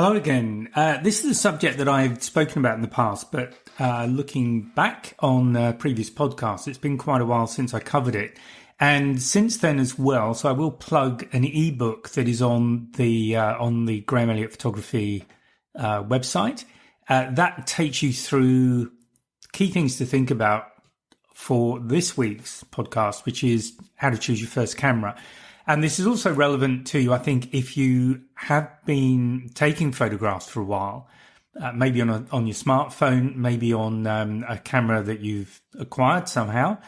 Hello again. This is a subject that I've spoken about in the past, but looking back on previous podcasts, it's been quite a while since I covered it. And since then as well, so I will plug an ebook that is on the Graham Elliott Photography website. That takes you through key things to think about for this week's podcast, which is how to choose your first camera. And this is also relevant to you, I think, if you have been taking photographs for a while, maybe on your smartphone, maybe on a camera that you've acquired somehow,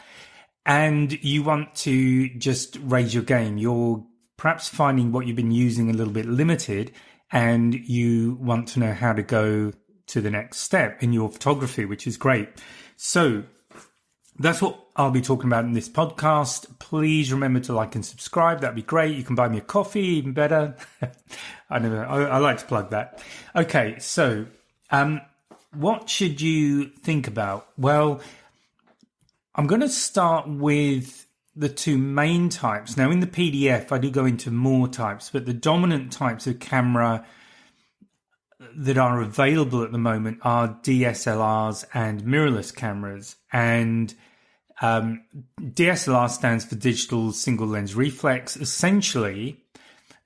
and you want to just raise your game. You're perhaps finding what you've been using a little bit limited, and you want to know how to go to the next step in your photography, which is great. So that's what I'll be talking about in this podcast. Please remember to like and subscribe. That'd be great. You can buy me a coffee, even better. I like to plug that. Okay, so what should you think about? Well, I'm going to start with the two main types. Now, in the PDF, I do go into more types, but the dominant types of camera that are available at the moment are DSLRs and mirrorless cameras. And DSLR stands for digital single lens reflex. Essentially,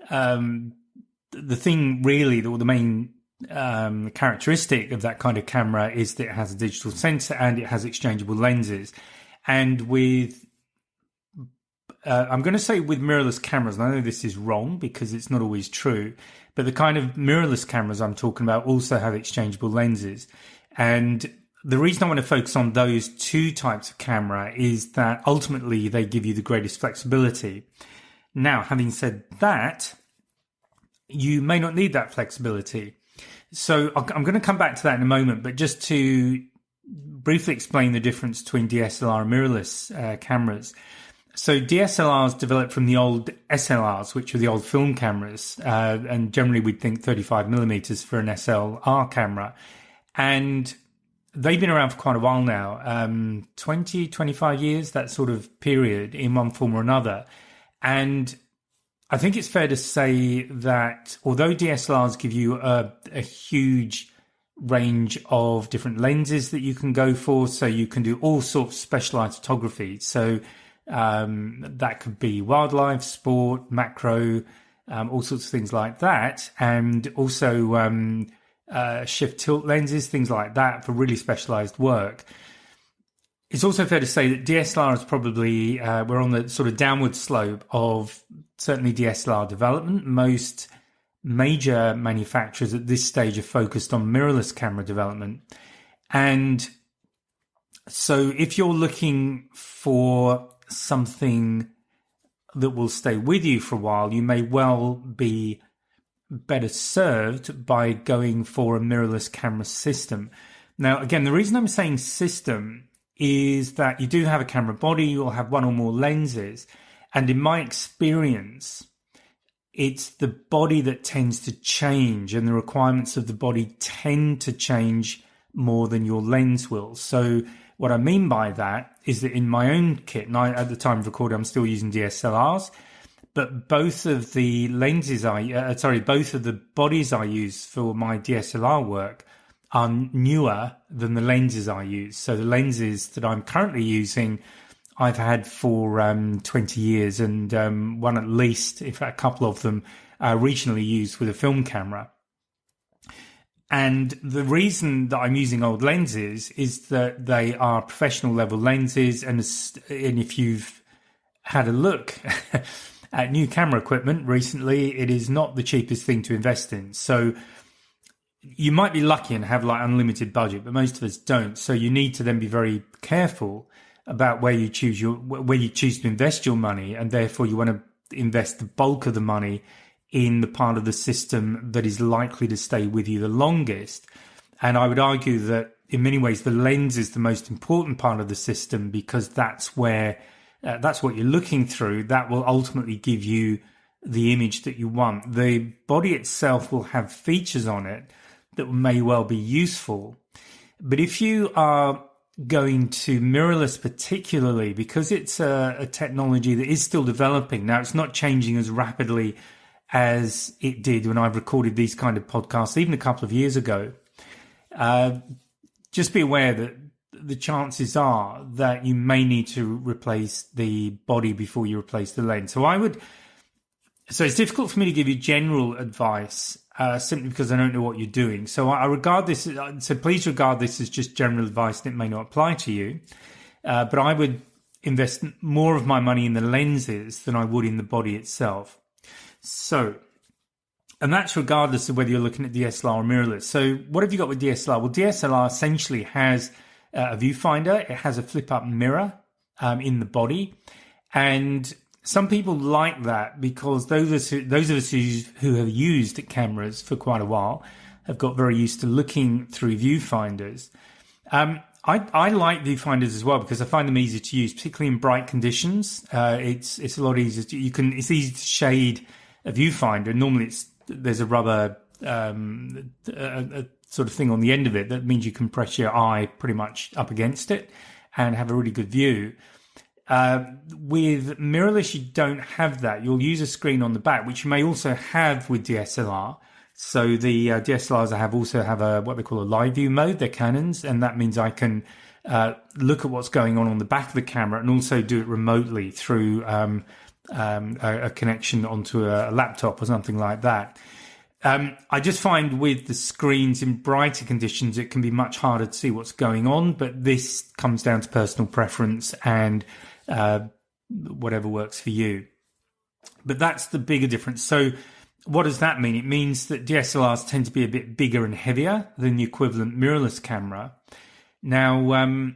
the thing really, or the main characteristic of that kind of camera is that it has a digital sensor and it has exchangeable lenses. And with I'm going to say with mirrorless cameras, and I know this is wrong because it's not always true, but the kind of mirrorless cameras I'm talking about also have exchangeable lenses. And the reason I want to focus on those two types of camera is that ultimately they give you the greatest flexibility. Now, having said that, you may not need that flexibility. So I'm going to come back to that in a moment, but just to briefly explain the difference between DSLR and mirrorless cameras. So DSLRs developed from the old SLRs, which are the old film cameras, and generally we'd think 35 millimeters for an SLR camera. And they've been around for quite a while now, 20, 25 years, that sort of period in one form or another. And I think it's fair to say that although DSLRs give you a huge range of different lenses that you can go for, so you can do all sorts of specialized photography. So that could be wildlife, sport, macro, all sorts of things like that. And also shift tilt lenses, things like that for really specialized work. It's also fair to say that DSLR is probably, we're on the sort of downward slope of certainly DSLR development. Most major manufacturers at this stage are focused on mirrorless camera development. And so if you're looking for something that will stay with you for a while, you may well be better served by going for a mirrorless camera system. Now, again, the reason I'm saying system is that you do have a camera body, you'll have one or more lenses. And in my experience, it's the body that tends to change, and the requirements of the body tend to change more than your lens will. So what I mean by that is that in my own kit, and at the time of recording, I'm still using DSLRs, but both of the lenses both of the bodies I use for my DSLR work are newer than the lenses I use. So the lenses that I'm currently using, I've had for 20 years, and one at least, in fact, a couple of them are originally used with a film camera. And the reason that I'm using old lenses is that they are professional level lenses. And if you've had a look at new camera equipment recently, it is not the cheapest thing to invest in. So you might be lucky and have like unlimited budget, but most of us don't. So you need to then be very careful about where you choose to invest your money. And therefore you want to invest the bulk of the money in the part of the system that is likely to stay with you the longest. And I would argue that in many ways, the lens is the most important part of the system, because that's where, that's what you're looking through. That will ultimately give you the image that you want. The body itself will have features on it that may well be useful. But if you are going to mirrorless particularly, because it's a technology that is still developing, now it's not changing as rapidly as it did when I recorded these kind of podcasts, even a couple of years ago. Just be aware that the chances are that you may need to replace the body before you replace the lens. So it's difficult for me to give you general advice simply because I don't know what you're doing. So I regard this, so please regard this as just general advice that may not apply to you. But I would invest more of my money in the lenses than I would in the body itself. So, and that's regardless of whether you're looking at DSLR or mirrorless. So what have you got with DSLR? Well, DSLR essentially has a viewfinder. It has a flip-up mirror in the body. And some people like that because those of us who have used cameras for quite a while have got very used to looking through viewfinders. I like viewfinders as well because I find them easy to use, particularly in bright conditions. It's a lot easier. It's easy to shade a viewfinder. Normally, there's a rubber a sort of thing on the end of it that means you can press your eye pretty much up against it and have a really good view. With mirrorless, you don't have that. You'll use a screen on the back, which you may also have with DSLR. So the DSLRs I have also have what they call a live view mode. They're Canons, and that means I can look at what's going on the back of the camera and also do it remotely through a connection onto a laptop or something like that. I just find with the screens in brighter conditions, it can be much harder to see what's going on, but this comes down to personal preference and whatever works for you. But that's the bigger difference. So what does that mean? It means that DSLRs tend to be a bit bigger and heavier than the equivalent mirrorless camera. Now,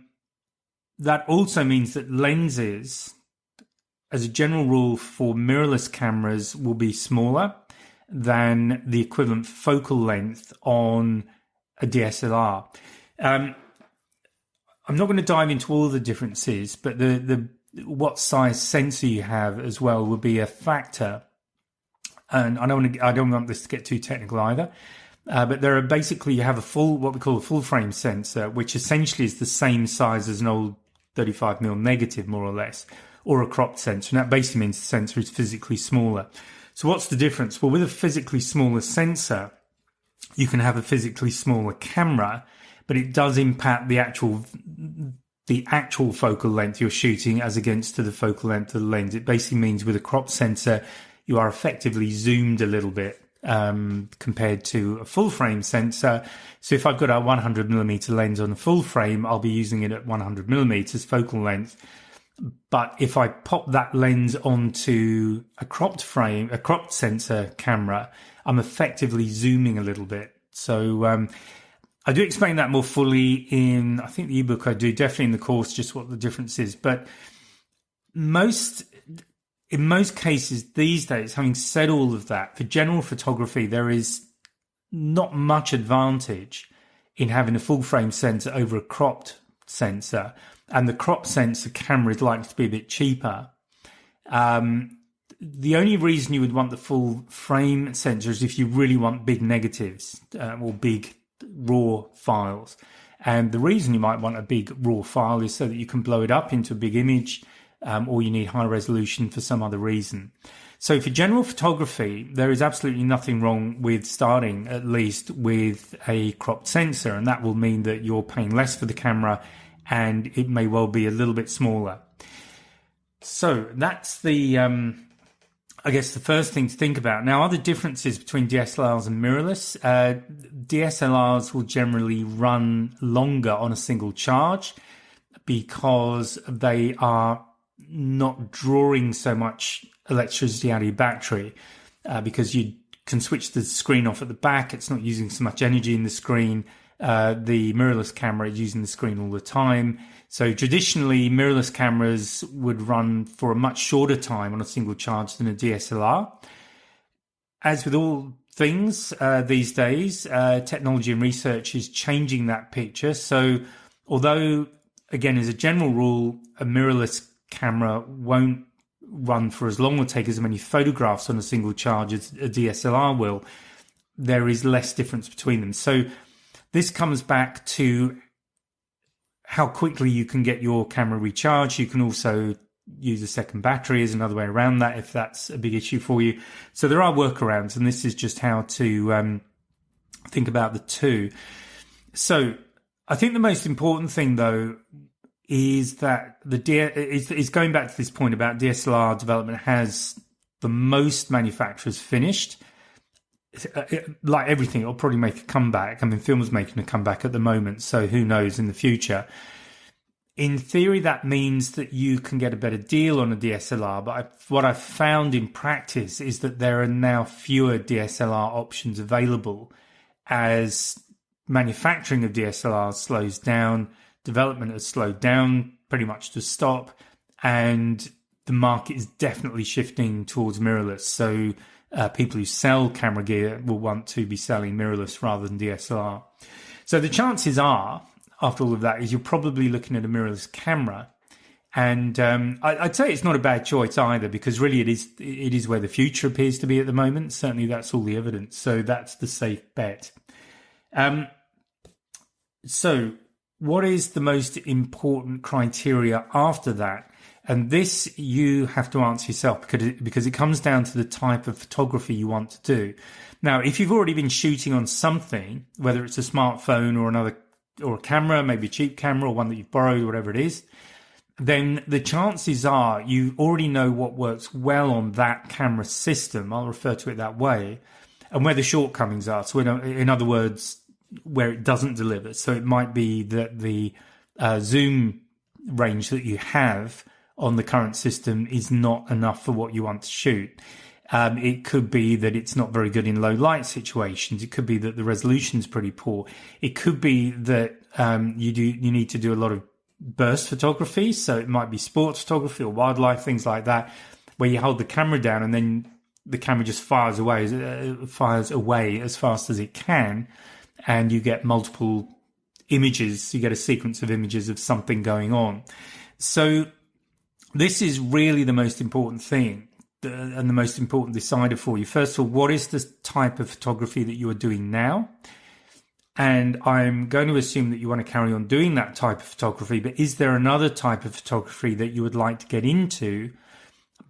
that also means that lenses, as a general rule for mirrorless cameras, will be smaller than the equivalent focal length on a DSLR. I'm not going to dive into all the differences, but the what size sensor you have as well will be a factor. And I don't want this to get too technical either. But there are basically, you have what we call a full frame sensor, which essentially is the same size as an old 35mm negative, more or less, or a cropped sensor. And that basically means the sensor is physically smaller. So what's the difference? Well, with a physically smaller sensor, you can have a physically smaller camera, but it does impact the actual focal length you're shooting as against to the focal length of the lens. It basically means with a cropped sensor, you are effectively zoomed a little bit compared to a full frame sensor. So if I've got a 100mm lens on a full frame, I'll be using it at 100mm focal length. But if I pop that lens onto a cropped sensor camera, I'm effectively zooming a little bit. So I do explain that more fully in, I think, the ebook I do, definitely in the course, just what the difference is. But in most cases these days, having said all of that, for general photography, there is not much advantage in having a full frame sensor over a cropped sensor. And the crop sensor camera is likely to be a bit cheaper. The only reason you would want the full frame sensor is if you really want big negatives or big raw files. And the reason you might want a big raw file is so that you can blow it up into a big image, or you need high resolution for some other reason. So for general photography, there is absolutely nothing wrong with starting at least with a cropped sensor, and that will mean that you're paying less for the camera and it may well be a little bit smaller. So that's the, I guess, the first thing to think about. Now, other differences between DSLRs and mirrorless. DSLRs will generally run longer on a single charge because they are not drawing so much electricity out of your battery, because you can switch the screen off at the back. It's not using so much energy in the screen. The mirrorless camera is using the screen all the time. So traditionally, mirrorless cameras would run for a much shorter time on a single charge than a DSLR. As with all things these days, technology and research is changing that picture. So although, again, as a general rule, a mirrorless camera won't run for as long or take as many photographs on a single charge as a DSLR will, there is less difference between them. So this comes back to how quickly you can get your camera recharged. You can also use a second battery is another way around that if that's a big issue for you. So there are workarounds, and this is just how to think about the two. So I think the most important thing, though, is that is going back to this point about DSLR development has the most manufacturers finished. Like everything, it'll probably make a comeback. I mean, film is making a comeback at the moment, so who knows in the future. In theory, that means that you can get a better deal on a DSLR, but what I've found in practice is that there are now fewer DSLR options available as manufacturing of DSLRs slows down, development has slowed down pretty much to stop, and the market is definitely shifting towards mirrorless. So people who sell camera gear will want to be selling mirrorless rather than DSLR. So the chances are, after all of that, is you're probably looking at a mirrorless camera. And I'd say it's not a bad choice either, because really it is where the future appears to be at the moment. Certainly that's all the evidence. So that's the safe bet. So what is the most important criteria after that? And this you have to answer yourself, because it comes down to the type of photography you want to do. Now, if you've already been shooting on something, whether it's a smartphone or a camera, maybe a cheap camera or one that you've borrowed, whatever it is, then the chances are you already know what works well on that camera system. I'll refer to it that way, and where the shortcomings are. So in other words, where it doesn't deliver. So it might be that the zoom range that you have on the current system is not enough for what you want to shoot. It could be that it's not very good in low light situations. It could be that the resolution's pretty poor. It could be that you need to do a lot of burst photography. So it might be sports photography or wildlife, things like that, where you hold the camera down and then the camera just fires away as fast as it can, and you get multiple images. You get a sequence of images of something going on. So this is really the most important thing and the most important decider for you. First of all, what is the type of photography that you are doing now? And I'm going to assume that you want to carry on doing that type of photography, but is there another type of photography that you would like to get into,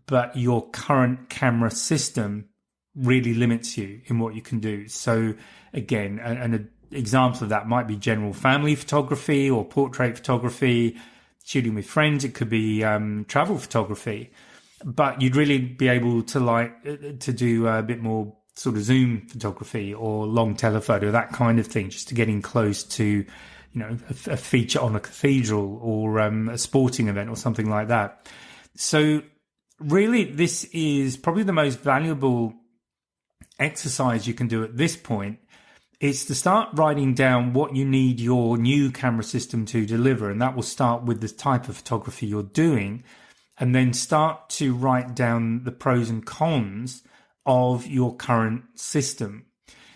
but your current camera system really limits you in what you can do? So again, an example of that might be general family photography or portrait photography, shooting with friends. It could be travel photography, but you'd really be able to do a bit more sort of zoom photography or long telephoto, that kind of thing, just to getting close to, a feature on a cathedral or a sporting event or something like that. So really, this is probably the most valuable exercise you can do at this point. Is to start writing down what you need your new camera system to deliver. And that will start with the type of photography you're doing, and then start to write down the pros and cons of your current system.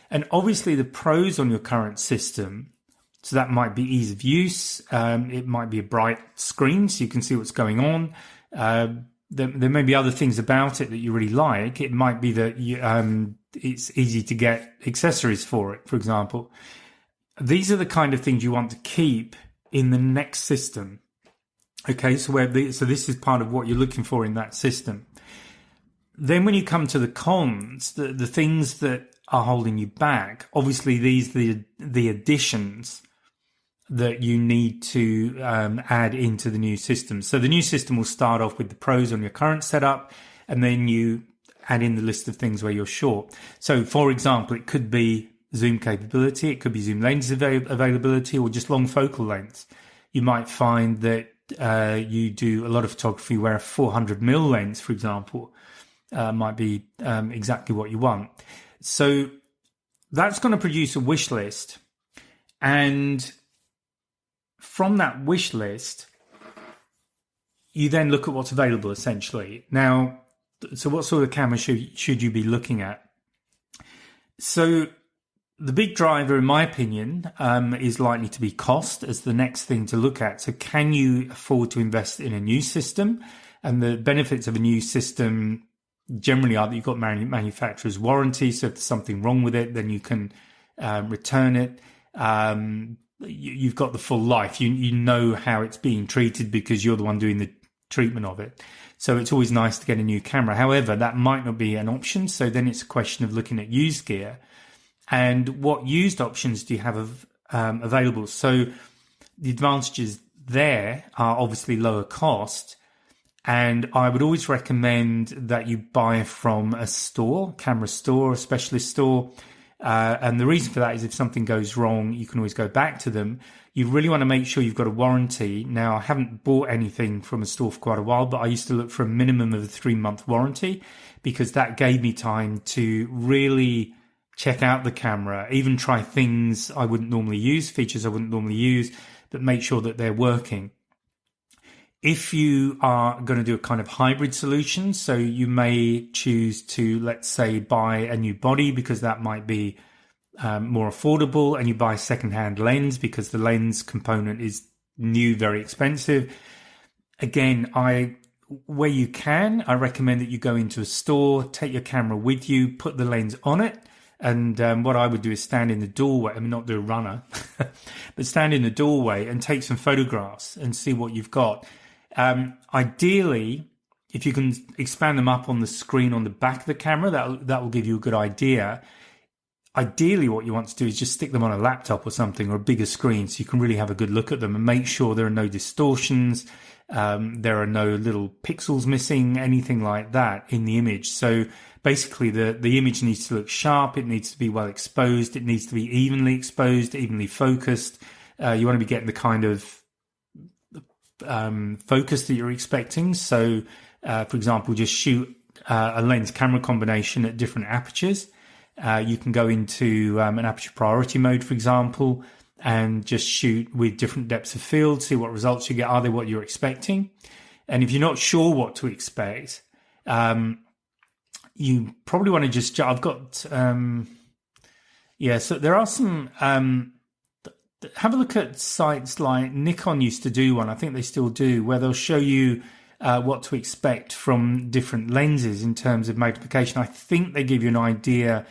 And obviously the pros on your current system, so that might be ease of use. It might be a bright screen so you can see what's going on. There may be other things about it that you really like. It might be that it's easy to get accessories for it, for example. These are the kind of things you want to keep in the next system. Okay, so this is part of what you're looking for in that system. Then when you come to the cons, the things that are holding you back, obviously these are the additions that you need to add into the new system. So the new system will start off with the pros on your current setup, and then you add in the list of things where you're short. So for example, it could be zoom capability, it could be zoom lens availability, or just long focal lengths. You might find that you do a lot of photography where a 400mm lens, for example, might be exactly what you want. So that's going to produce a wish list, and from that wish list, you then look at what's available, essentially. Now, so what sort of camera should you be looking at? So the big driver, in my opinion, is likely to be cost as the next thing to look at. So can you afford to invest in a new system? And the benefits of a new system generally are that you've got manufacturer's warranty. So if there's something wrong with it, then you can return it. You've got the full life. You know how it's being treated because you're the one doing treatment of it. So it's always nice to get a new camera. However, that might not be an option. So then it's a question of looking at used gear and what used options do you have available. So the advantages there are obviously lower cost. And I would always recommend that you buy from a store, camera store, a specialist store. And the reason for that is if something goes wrong, you can always go back to them. You really want to make sure you've got a warranty. Now, I haven't bought anything from a store for quite a while, but I used to look for a minimum of a 3-month warranty because that gave me time to really check out the camera, even try things I wouldn't normally use, features I wouldn't normally use, but make sure that they're working. If you are going to do a kind of hybrid solution, so you may choose to, let's say, buy a new body because that might be more affordable, and you buy a second-hand lens because the lens component is new, very expensive. Again, where you can, I recommend that you go into a store, take your camera with you, put the lens on it. And what I would do is stand in the doorway. I mean, not do a runner, but stand in the doorway and take some photographs and see what you've got. Ideally, if you can expand them up on the screen on the back of the camera, that will give you a good idea. Ideally, what you want to do is just stick them on a laptop or something, or a bigger screen, so you can really have a good look at them and make sure there are no distortions, there are no little pixels missing, anything like that in the image. So basically, the image needs to look sharp, it needs to be well exposed, it needs to be evenly exposed, evenly focused. You want to be getting the kind of focus that you're expecting. So, for example, just shoot a lens camera combination at different apertures. You can go into an aperture priority mode, for example, and just shoot with different depths of field, see what results you get. Are they what you're expecting? And if you're not sure what to expect, you probably want to just, I've got, so there are some, have a look at sites like Nikon used to do one. I think they still do, where they'll show you what to expect from different lenses in terms of magnification. I think they give you an idea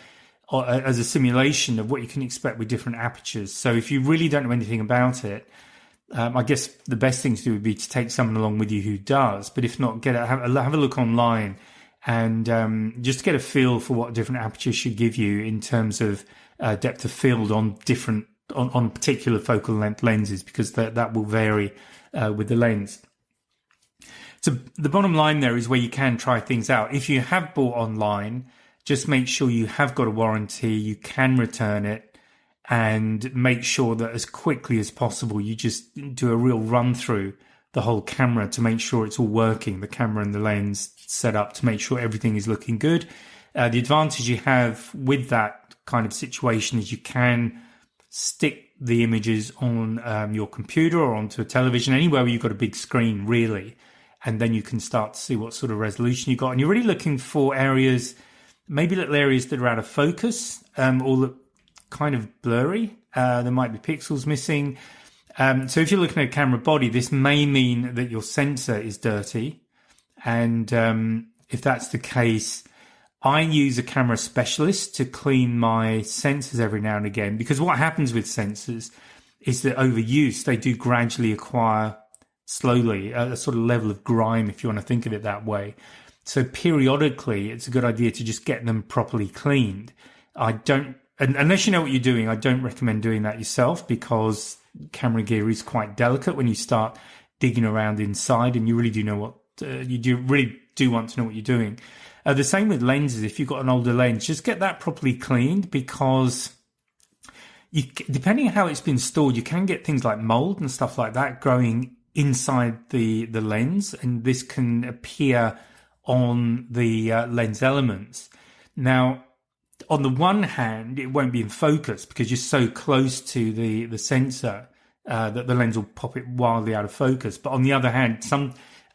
as a simulation of what you can expect with different apertures. So if you really don't know anything about it, I guess the best thing to do would be to take someone along with you who does. But if not, have a look online and just get a feel for what different apertures should give you in terms of depth of field on different on particular focal length lenses, because that will vary with the lens. So the bottom line there is where you can try things out. If you have bought online, just make sure you have got a warranty, you can return it, and make sure that as quickly as possible you just do a real run through the whole camera to make sure it's all working, the camera and the lens set up, to make sure everything is looking good. The advantage you have with that kind of situation is you can stick the images on your computer or onto a television, anywhere where you've got a big screen, really, and then you can start to see what sort of resolution you've got. And you're really looking for areas, maybe little areas that are out of focus or look kind of blurry. There might be pixels missing. So if you're looking at a camera body, this may mean that your sensor is dirty. And if that's the case, I use a camera specialist to clean my sensors every now and again, because what happens with sensors is that overuse, they do gradually acquire slowly a sort of level of grime, if you want to think of it that way. So periodically, it's a good idea to just get them properly cleaned. Unless you know what you're doing, I don't recommend doing that yourself, because camera gear is quite delicate when you start digging around inside, and you really do know what really do want to know what you're doing. The same with lenses. If you've got an older lens, just get that properly cleaned, because depending on how it's been stored, you can get things like mold and stuff like that growing inside the lens, and this can appear on the lens elements. Now, on the one hand, it won't be in focus because you're so close to the sensor that the lens will pop it wildly out of focus. But on the other hand,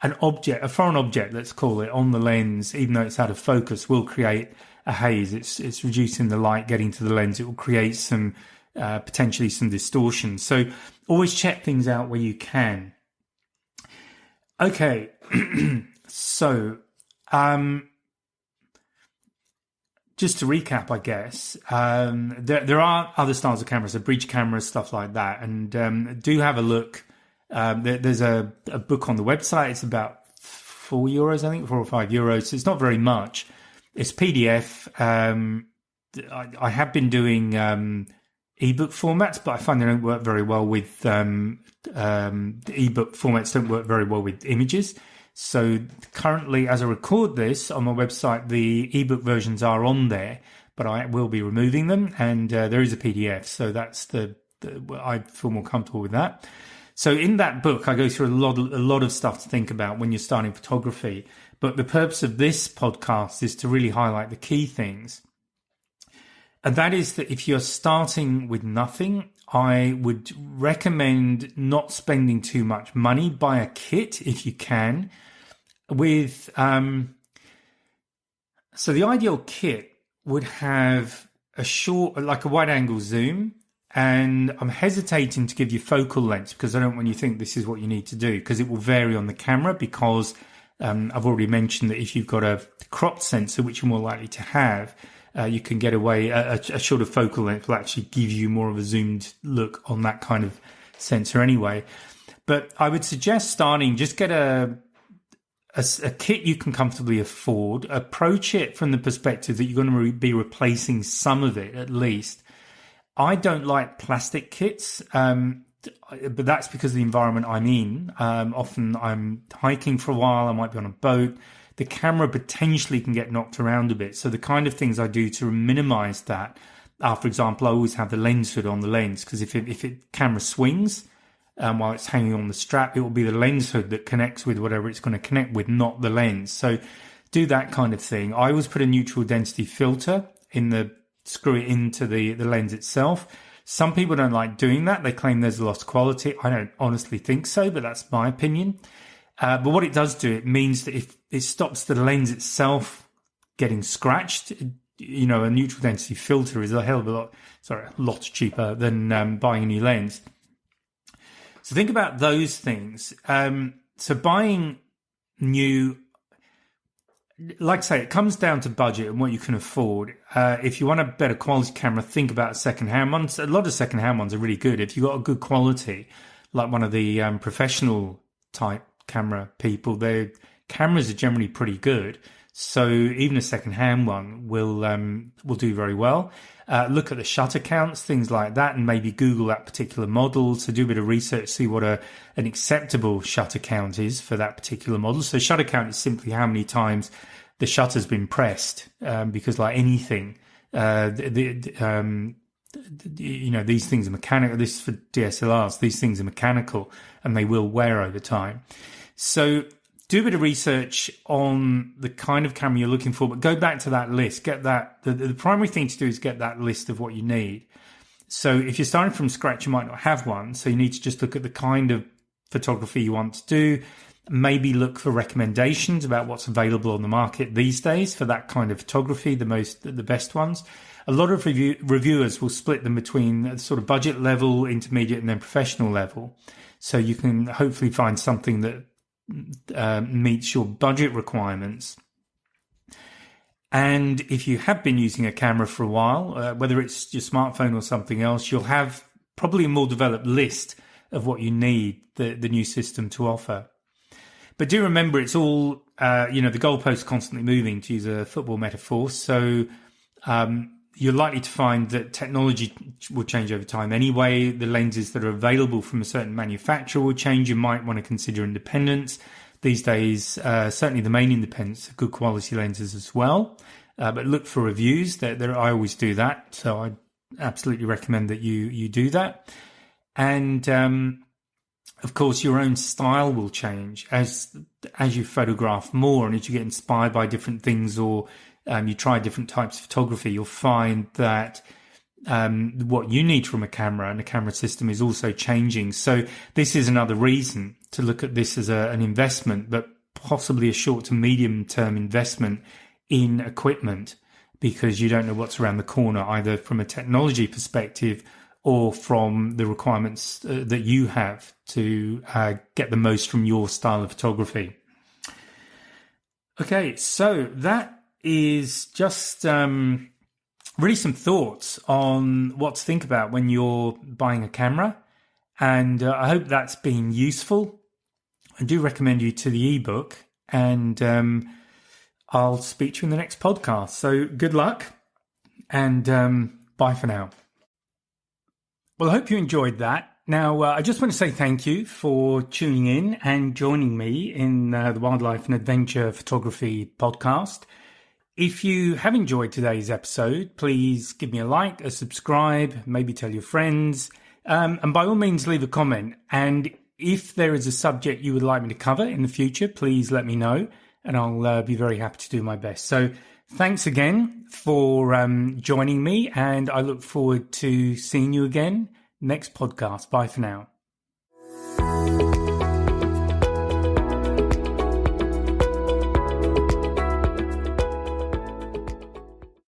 a foreign object, let's call it, on the lens, even though it's out of focus, will create a haze. It's reducing the light getting to the lens. It will create some potentially some distortion. So always check things out where you can. Okay, so just to recap, I guess, there are other styles of cameras, so bridge cameras, stuff like that, and do have a look. There's a book on the website. It's about €4, I think, €4 or €5. So it's not very much. It's PDF. I have been doing ebook formats, but I find they don't work very well with the ebook formats don't work very well with images. So currently, as I record this on my website, the ebook versions are on there, but I will be removing them, and there is a PDF. So that's I feel more comfortable with that. So in that book, I go through a lot of stuff to think about when you're starting photography. But the purpose of this podcast is to really highlight the key things. And that is that if you're starting with nothing, I would recommend not spending too much money. Buy a kit if you can. With so the ideal kit would have a wide-angle zoom. And I'm hesitating to give you focal length because I don't want you to think this is what you need to do, because it will vary on the camera, because I've already mentioned that if you've got a cropped sensor, which you're more likely to have, you can get away. A shorter focal length will actually give you more of a zoomed look on that kind of sensor anyway. But I would suggest starting, just get a kit you can comfortably afford. Approach it from the perspective that you're going to be replacing some of it at least. I don't like plastic kits, but that's because of the environment I'm in. Often I'm hiking for a while, I might be on a boat. The camera potentially can get knocked around a bit. So the kind of things I do to minimize that are, for example, I always have the lens hood on the lens, because if camera swings while it's hanging on the strap, it will be the lens hood that connects with whatever it's going to connect with, not the lens. So do that kind of thing. I always put a neutral density filter screw it into the lens itself. Some people don't like doing that. They claim there's a lost quality. I don't honestly think so, but that's my opinion. But what it does do, it means that if it stops the lens itself getting scratched, a neutral density filter is a hell of a lot cheaper than buying a new lens. So think about those things. So buying new, like I say, it comes down to budget and what you can afford. If you want a better quality camera, think about second-hand ones. A lot of second-hand ones are really good. If you've got a good quality, like one of the professional type camera people, their cameras are generally pretty good. So even a second-hand one will do very well. Look at the shutter counts, things like that, and maybe Google that particular model. So do a bit of research, see what an acceptable shutter count is for that particular model. So shutter count is simply how many times the shutter's been pressed, because like anything, these things are mechanical. This is for DSLRs. These things are mechanical and they will wear over time. So do a bit of research on the kind of camera you're looking for, but go back to that list. Get that. The primary thing to do is get that list of what you need. So if you're starting from scratch, you might not have one. So you need to just look at the kind of photography you want to do. Maybe look for recommendations about what's available on the market these days for that kind of photography, the best ones. A lot of reviewers will split them between sort of budget level, intermediate, and then professional level. So you can hopefully find something that meets your budget requirements. And if you have been using a camera for a while, whether it's your smartphone or something else, you'll have probably a more developed list of what you need the new system to offer. But do remember, it's all, the goalposts constantly moving, to use a football metaphor. So you're likely to find that technology will change over time anyway. The lenses that are available from a certain manufacturer will change. You might want to consider independents. These days, certainly the main independents are good quality lenses as well. But look for reviews. I always do that. So I absolutely recommend that you do that. And of course, your own style will change as you photograph more and as you get inspired by different things, or you try different types of photography. You'll find that what you need from a camera and a camera system is also changing. So this is another reason to look at this as an investment, but possibly a short to medium term investment in equipment, because you don't know what's around the corner, either from a technology perspective or from the requirements that you have to get the most from your style of photography. Okay, so that is just really some thoughts on what to think about when you're buying a camera. And I hope that's been useful. I do recommend you to the ebook. and I'll speak to you in the next podcast. So good luck, and bye for now. Well, I hope you enjoyed that. Now, I just want to say thank you for tuning in and joining me in the Wildlife and Adventure Photography podcast. If you have enjoyed today's episode, please give me a like, a subscribe, maybe tell your friends, and by all means leave a comment. And if there is a subject you would like me to cover in the future, please let me know, and I'll be very happy to do my best. So thanks again for joining me, and I look forward to seeing you again next podcast. Bye for now.